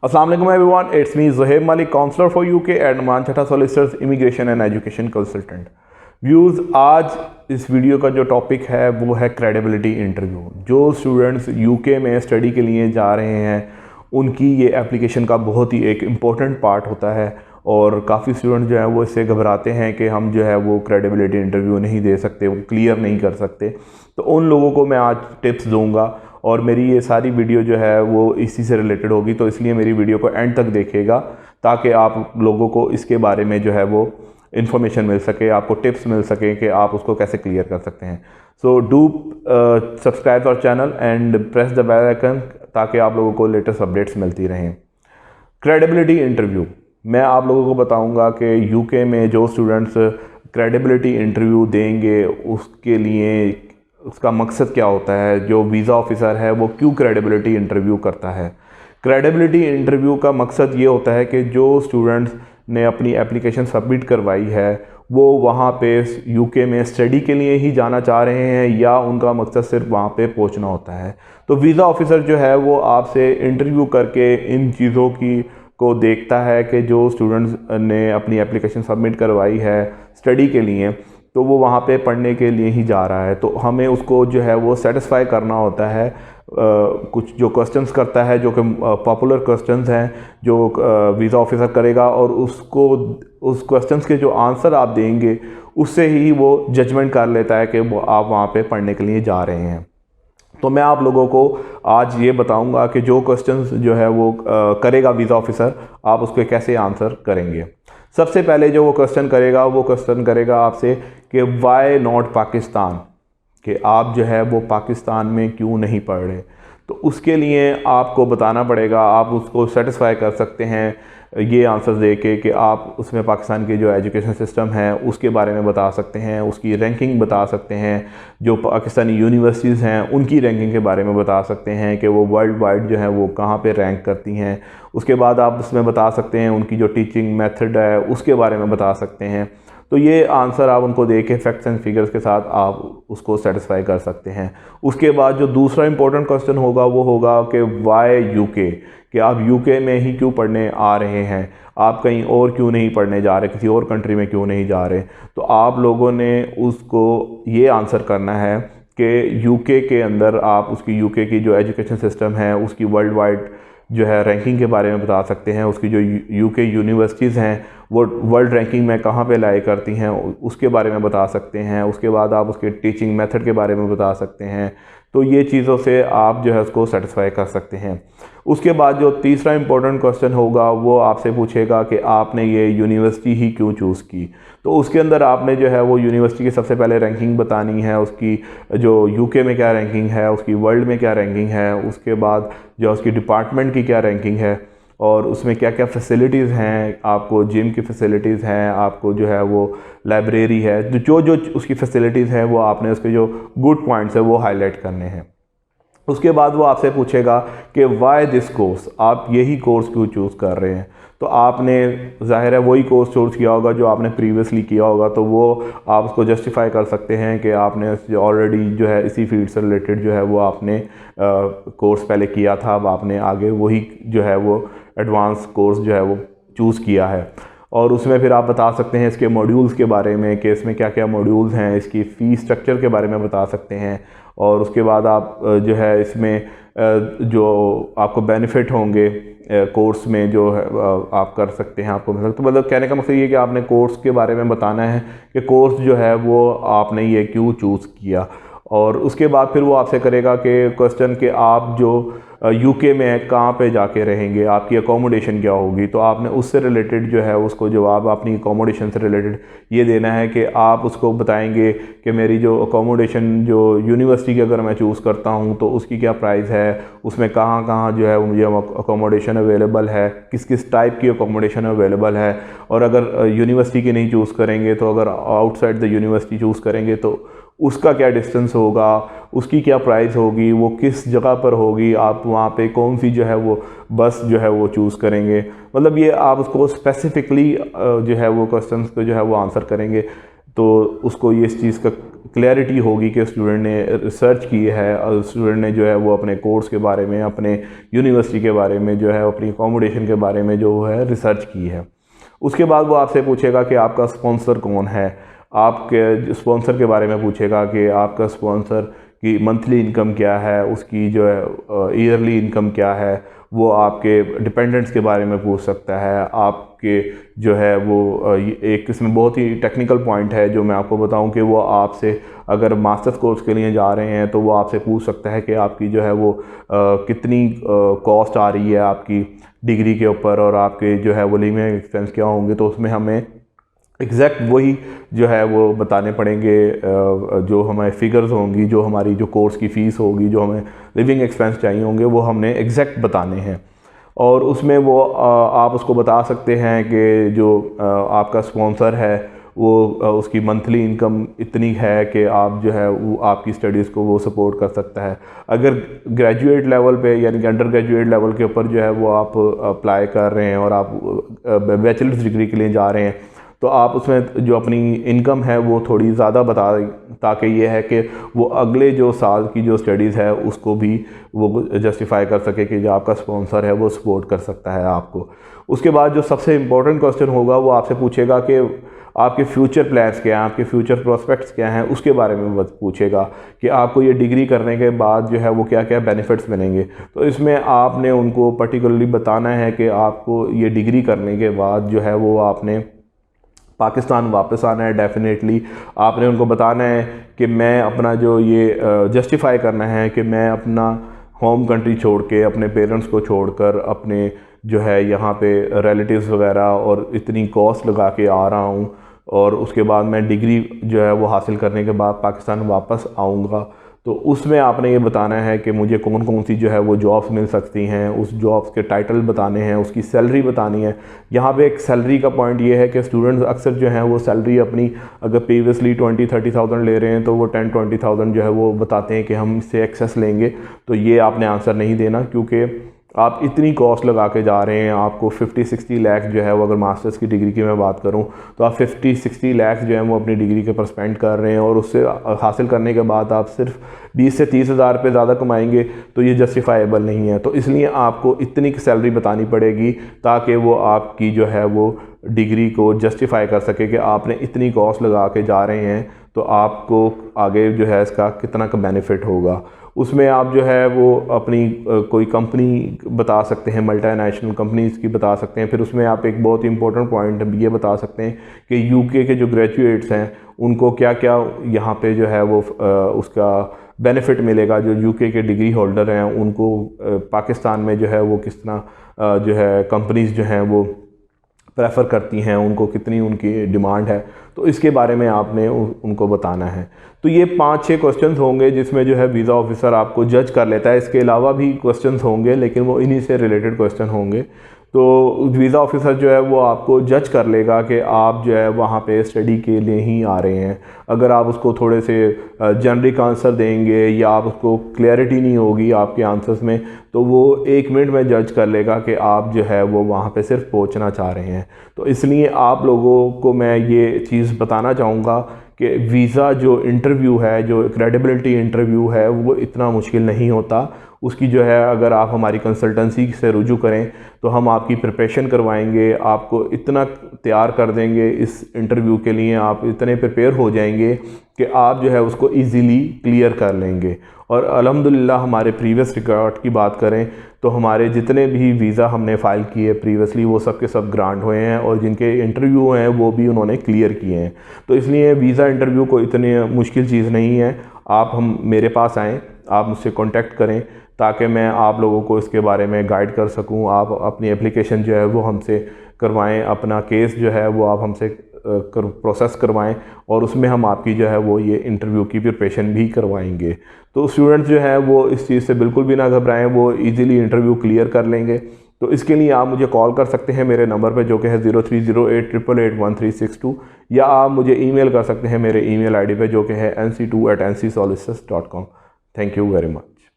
अस्सलाम वालेकुम everyone, it's me Zuhaib Malik, counsellor for UK and मानछठा solicitors immigration and education consultant. Views, आज इस वीडियो का जो टॉपिक है वो है क्रेडिबिलिटी इंटरव्यू। जो स्टूडेंट्स यूके में स्टडी के लिए जा रहे हैं उनकी ये एप्लीकेशन का बहुत ही एक इम्पॉर्टेंट पार्ट होता है और काफ़ी स्टूडेंट जो है वो इससे घबराते हैं कि हम जो है वो क्रेडिबिलिटी इंटरव्यू नहीं दे सकते, वो क्लियर नहीं कर सकते। तो उन लोगों को मैं आज टिप्स दूंगा और मेरी ये सारी वीडियो जो है वो इसी से रिलेटेड होगी, तो इसलिए मेरी वीडियो को एंड तक देखिएगा ताकि आप लोगों को इसके बारे में जो है वो इन्फॉर्मेशन मिल सके, आपको टिप्स मिल सके कि आप उसको कैसे क्लियर कर सकते हैं। So do subscribe our channel and press the bell icon ताकि आप लोगों को लेटेस्ट अपडेट्स मिलती रहें। क्रेडिबिलिटी इंटरव्यू, मैं आप लोगों को बताऊंगा कि यूके में जो स्टूडेंट्स क्रेडिबिलिटी इंटरव्यू देंगे उसके लिए उसका मकसद क्या होता है, जो वीज़ा ऑफिसर है वो क्यों क्रेडिबिलिटी इंटरव्यू करता है। क्रेडिबिलिटी इंटरव्यू का मकसद ये होता है कि जो स्टूडेंट्स ने अपनी एप्लीकेशन सबमिट करवाई है वो वहाँ पे यूके में स्टडी के लिए ही जाना चाह रहे हैं या उनका मकसद सिर्फ वहाँ पे पहुँचना होता है। तो वीज़ा ऑफिसर जो है वो आपसे इंटरव्यू करके इन चीज़ों की को देखता है कि जो स्टूडेंट्स ने अपनी एप्लीकेशन सबमिट करवाई है स्टडी के लिए तो वो वहाँ पे पढ़ने के लिए ही जा रहा है, तो हमें उसको जो है वो सेटिस्फाई करना होता है। कुछ जो क्वेश्चंस करता है जो कि पॉपुलर क्वेश्चंस हैं जो वीज़ा ऑफिसर करेगा और उसको उस क्वेश्चंस के जो आंसर आप देंगे उससे ही वो जजमेंट कर लेता है कि वो आप वहाँ पे पढ़ने के लिए जा रहे हैं। तो मैं आप लोगों को आज ये बताऊंगा कि जो क्वेश्चंस जो है वो करेगा वीज़ा ऑफिसर, आप उसके कैसे आंसर करेंगे। सबसे पहले जो वो क्वेश्चन करेगा आपसे कि वाई नॉट पाकिस्तान, कि आप जो है वो पाकिस्तान में क्यों नहीं पढ़ रहे। तो उसके लिए आपको बताना पड़ेगा, आप उसको सेटिस्फाई कर सकते हैं ये आंसर दे के कि आप उसमें पाकिस्तान के जो एजुकेशन सिस्टम है उसके बारे में बता सकते हैं, उसकी रैंकिंग बता सकते हैं, जो पाकिस्तानी यूनिवर्सिटीज़ हैं उनकी रैंकिंग के बारे में बता सकते हैं कि वो वर्ल्ड वाइड जो है वो कहाँ पे रैंक करती हैं। उसके बाद आप उसमें बता सकते हैं उनकी जो टीचिंग मेथड है उसके बारे में बता सकते हैं। तो ये आंसर आप उनको दे के फैक्ट्स एंड फिगर्स के साथ आप उसको सेटिस्फाई कर सकते हैं। उसके बाद जो दूसरा इंपॉर्टेंट क्वेश्चन होगा वो होगा कि वाई यूके, कि आप यूके में ही क्यों पढ़ने आ रहे हैं, आप कहीं और क्यों नहीं पढ़ने जा रहे, किसी और कंट्री में क्यों नहीं जा रहे। तो आप लोगों ने उसको ये आंसर करना है कि यूके के अंदर आप उसकी यूके की जो एजुकेशन सिस्टम है उसकी वर्ल्ड वाइड जो है रैंकिंग के बारे में बता सकते हैं, उसकी जो यूके यूनिवर्सिटीज़ हैं वो वर्ल्ड रैंकिंग में कहाँ पे लाई करती हैं उसके बारे में बता सकते हैं। उसके बाद आप उसके टीचिंग मेथड के बारे में बता सकते हैं। तो ये चीज़ों से आप जो है उसको सेटिस्फाई कर सकते हैं। उसके बाद जो तीसरा इंपॉर्टेंट क्वेश्चन होगा वो आपसे पूछेगा कि आपने ये यूनिवर्सिटी ही क्यों चूज़ की। तो उसके अंदर आपने जो है वो यूनिवर्सिटी की सबसे पहले रैंकिंग बतानी है, उसकी जो यूके में क्या रैंकिंग है, उसकी वर्ल्ड में क्या रैंकिंग है, उसके बाद जो उसकी डिपार्टमेंट की क्या रैंकिंग है और उसमें क्या क्या फैसिलिटीज़ हैं, आपको जिम की फैसिलिटीज़ हैं, आपको जो है वो लाइब्रेरी है, जो जो उसकी फैसिलिटीज़ हैं वो आपने उसके जो गुड पॉइंट्स है वो हाईलाइट करने हैं। उसके बाद वो आपसे पूछेगा कि वाई दिस कोर्स, आप यही कोर्स क्यों चूज़ कर रहे हैं। तो आपने ज़ाहिर है वही कोर्स चूज़ किया होगा जो आपने प्रीवियसली किया होगा, तो वो आप उसको जस्टिफाई कर सकते हैं कि आपने ऑलरेडी जो है इसी फील्ड से रिलेटेड जो है वो आपने कोर्स पहले किया था, अब आपने आगे वही जो है वो एडवांस कोर्स जो है वो चूज़ किया है। और उसमें फिर आप बता सकते हैं इसके मॉड्यूल्स के बारे में कि इसमें क्या क्या मॉड्यूल्स हैं, इसकी फ़ी स्ट्रक्चर के बारे में बता सकते हैं। और उसके बाद आप जो है इसमें जो आपको बेनिफिट होंगे कोर्स में जो है आप कर सकते हैं, आपको मिल सकते। तो मतलब कहने का मकसद ये कि आपने कोर्स के बारे में बताना है कि कोर्स जो है वो आपने ये क्यों चूज़ किया। और उसके बाद फिर वो आपसे करेगा कि क्वेश्चन कि आप जो यूके में कहाँ पे जाके रहेंगे, आपकी अकोमोडेशन क्या होगी। तो आपने उससे रिलेटेड जो है उसको जवाब अपनी अकोमोडेशन से रिलेटेड ये देना है कि आप उसको बताएंगे कि मेरी जो अकोमोडेशन जो यूनिवर्सिटी की अगर मैं चूज़ करता हूँ तो उसकी क्या प्राइस है, उसमें कहाँ कहाँ जो है मुझे अकोमोडेशन अवेलेबल है, किस किस टाइप की अकोमोडेशन अवेलेबल है। और अगर यूनिवर्सिटी की नहीं चूज़ करेंगे तो अगर आउटसाइड द यूनिवर्सिटी चूज़ करेंगे तो उसका क्या डिस्टेंस होगा, उसकी क्या प्राइस होगी, वो किस जगह पर होगी, आप वहाँ पे कौन सी जो है वो बस जो है वो चूज़ करेंगे। मतलब ये आप उसको स्पेसिफिकली जो है वो क्वेश्चंस को जो है वो आंसर करेंगे। तो उसको ये इस चीज़ का क्लैरिटी होगी कि स्टूडेंट ने रिसर्च की है और स्टूडेंट ने जो है वो अपने कोर्स के बारे में, अपने यूनिवर्सिटी के बारे में जो है, अपनी अकोमोडेशन के बारे में जो है रिसर्च की है। उसके बाद वो आपसे पूछेगा कि आपका स्पॉन्सर कौन है, आपके स्पॉन्सर के बारे में पूछेगा कि आपका स्पॉन्सर की मंथली इनकम क्या है, उसकी जो है ईयरली इनकम क्या है। वो आपके डिपेंडेंट्स के बारे में पूछ सकता है, आपके जो है वो एक इसमें बहुत ही टेक्निकल पॉइंट है जो मैं आपको बताऊं कि वो आपसे अगर मास्टर्स कोर्स के लिए जा रहे हैं तो वो आपसे पूछ सकता है कि आपकी जो है वो कितनी कॉस्ट आ रही है आपकी डिग्री के ऊपर, और आपके जो है वो लिविंग एक्सपेंस क्या होंगे। तो उसमें हमें एग्जैक्ट वही जो है वो बताने पड़ेंगे, जो हमारे फिगर्स होंगी, जो हमारी जो कोर्स की फ़ीस होगी, जो हमें लिविंग एक्सपेंस चाहिए होंगे, वो हमने एग्जैक्ट बताने हैं। और उसमें वो आप उसको बता सकते हैं कि जो आपका स्पॉन्सर है वो उसकी मंथली इनकम इतनी है कि आप जो है वो आपकी स्टडीज़ को वो सपोर्ट कर सकता है। अगर ग्रेजुएट लेवल पे यानी कि अंडर ग्रेजुएट लेवल के ऊपर जो है वो आप अप्लाई कर रहे हैं और आप बैचलर्स डिग्री के लिए जा रहे हैं, तो आप उसमें जो अपनी इनकम है वो थोड़ी ज़्यादा बता दें, ताकि ये है कि वो अगले जो साल की जो स्टडीज़ है उसको भी वो जस्टिफाई कर सके कि जो आपका स्पॉन्सर है वो सपोर्ट कर सकता है आपको। उसके बाद जो सबसे इम्पोर्टेंट क्वेश्चन होगा वो आपसे पूछेगा कि आपके फ्यूचर प्लान्स क्या हैं, आपके फ्यूचर प्रोस्पेक्ट्स क्या हैं, उसके बारे में पूछेगा कि आपको ये डिग्री करने के बाद जो है वो क्या क्या बेनिफिट्स मिलेंगे। तो इसमें आपने उनको पर्टिकुलरली बताना है कि आपको ये डिग्री करने के बाद जो है वो आपने पाकिस्तान वापस आना है। डेफिनेटली आपने उनको बताना है कि मैं अपना जो ये जस्टिफाई करना है कि मैं अपना होम कंट्री छोड़ के, अपने पेरेंट्स को छोड़कर, अपने जो है यहाँ पे रिलेटिव्स वगैरह और इतनी कॉस्ट लगा के आ रहा हूँ, और उसके बाद मैं डिग्री जो है वो हासिल करने के बाद पाकिस्तान वापस आऊँगा। तो उसमें आपने ये बताना है कि मुझे कौन कौन सी जो है वो जॉब्स मिल सकती हैं, उस जॉब्स के टाइटल बताने हैं, उसकी सैलरी बतानी है। यहाँ पे एक सैलरी का पॉइंट ये है कि स्टूडेंट्स अक्सर जो हैं वो सैलरी अपनी अगर प्रीवियसली 20-30,000 ले रहे हैं तो वो 10-20,000 जो है वो बताते हैं कि हम इससे एक्सेस लेंगे। तो ये आपने आंसर नहीं देना, क्योंकि आप इतनी कॉस्ट लगा के जा रहे हैं। आपको 50-60 लाख जो है वो, अगर मास्टर्स की डिग्री की मैं बात करूं तो आप 50-60 लाख जो है वो अपनी डिग्री के पर स्पेंड कर रहे हैं, और उससे हासिल करने के बाद आप सिर्फ 20 से 30 हज़ार रुपये ज़्यादा कमाएंगे, तो ये जस्टिफाइबल नहीं है। तो इसलिए आपको इतनी सैलरी बतानी पड़ेगी ताकि वो आपकी जो है वो डिग्री को जस्टिफाई कर सके कि आपने इतनी कॉस्ट लगा के जा रहे हैं, तो आपको आगे जो है इसका कितना का बेनिफिट होगा। उसमें आप जो है वो अपनी कोई कंपनी बता सकते हैं, मल्टीनेशनल कंपनीज़ की बता सकते हैं। फिर उसमें आप एक बहुत इंपॉर्टेंट पॉइंट ये बता सकते हैं कि यूके के जो ग्रेजुएट्स हैं उनको क्या क्या यहाँ पे जो है वो उसका बेनिफिट मिलेगा। जो यूके के डिग्री होल्डर हैं उनको पाकिस्तान में जो है वो किस तरह जो है कंपनीज़ जो हैं वो प्रेफर करती हैं, उनको कितनी उनकी डिमांड है, तो इसके बारे में आपने उनको बताना है। तो ये 5-6 क्वेश्चंस होंगे जिसमें जो है वीज़ा ऑफिसर आपको जज कर लेता है। इसके अलावा भी क्वेश्चंस होंगे लेकिन वो इन्हीं से रिलेटेड क्वेश्चन होंगे। तो वीज़ा ऑफिसर जो है वो आपको जज कर लेगा कि आप जो है वहाँ पे स्टडी के लिए ही आ रहे हैं। अगर आप उसको थोड़े से जेनरिक आंसर देंगे या आप उसको क्लैरिटी नहीं होगी आपके आंसर्स में, तो वो 1 मिनट में जज कर लेगा कि आप जो है वो वहाँ पे सिर्फ पहुँचना चाह रहे हैं। तो इसलिए आप लोगों को मैं ये चीज़ बताना चाहूँगा कि वीज़ा जो इंटरव्यू है, जो क्रेडिबिलिटी इंटरव्यू है, वो इतना मुश्किल नहीं होता। उसकी जो है अगर आप हमारी कंसल्टेंसी से रुजू करें तो हम आपकी प्रिपरेशन करवाएंगे, आपको इतना तैयार कर देंगे इस इंटरव्यू के लिए, आप इतने प्रिपेयर हो जाएंगे कि आप जो है उसको इजीली क्लियर कर लेंगे। और अल्हम्दुलिल्लाह हमारे प्रीवियस रिकॉर्ड की बात करें तो हमारे जितने भी वीज़ा हमने फ़ाइल किए प्रीवियसली वो सब के सब ग्रांट हुए हैं, और जिनके इंटरव्यू हैं वो भी उन्होंने क्लियर किए हैं। तो इसलिए वीज़ा इंटरव्यू को इतनी मुश्किल चीज़ नहीं है। आप मेरे पास आएँ, आप मुझसे कॉन्टेक्ट करें ताकि मैं आप लोगों को इसके बारे में गाइड कर सकूं। आप अपनी एप्लीकेशन जो है वो हमसे करवाएं, अपना केस जो है वो आप हमसे प्रोसेस करवाएं, और उसमें हम आपकी जो है वो ये इंटरव्यू की प्रिपरेशन भी करवाएंगे। तो स्टूडेंट्स जो है वो इस चीज़ से बिल्कुल भी ना घबराएं, वो इजीली इंटरव्यू क्लियर कर लेंगे। तो इसके लिए आप मुझे कॉल कर सकते हैं मेरे नंबर पे जो कि है 0308881362, या आप मुझे ईमेल कर सकते हैं मेरे ईमेल आईडी पे जो कि है nc2@ncsolicitors.com। Thank you very much.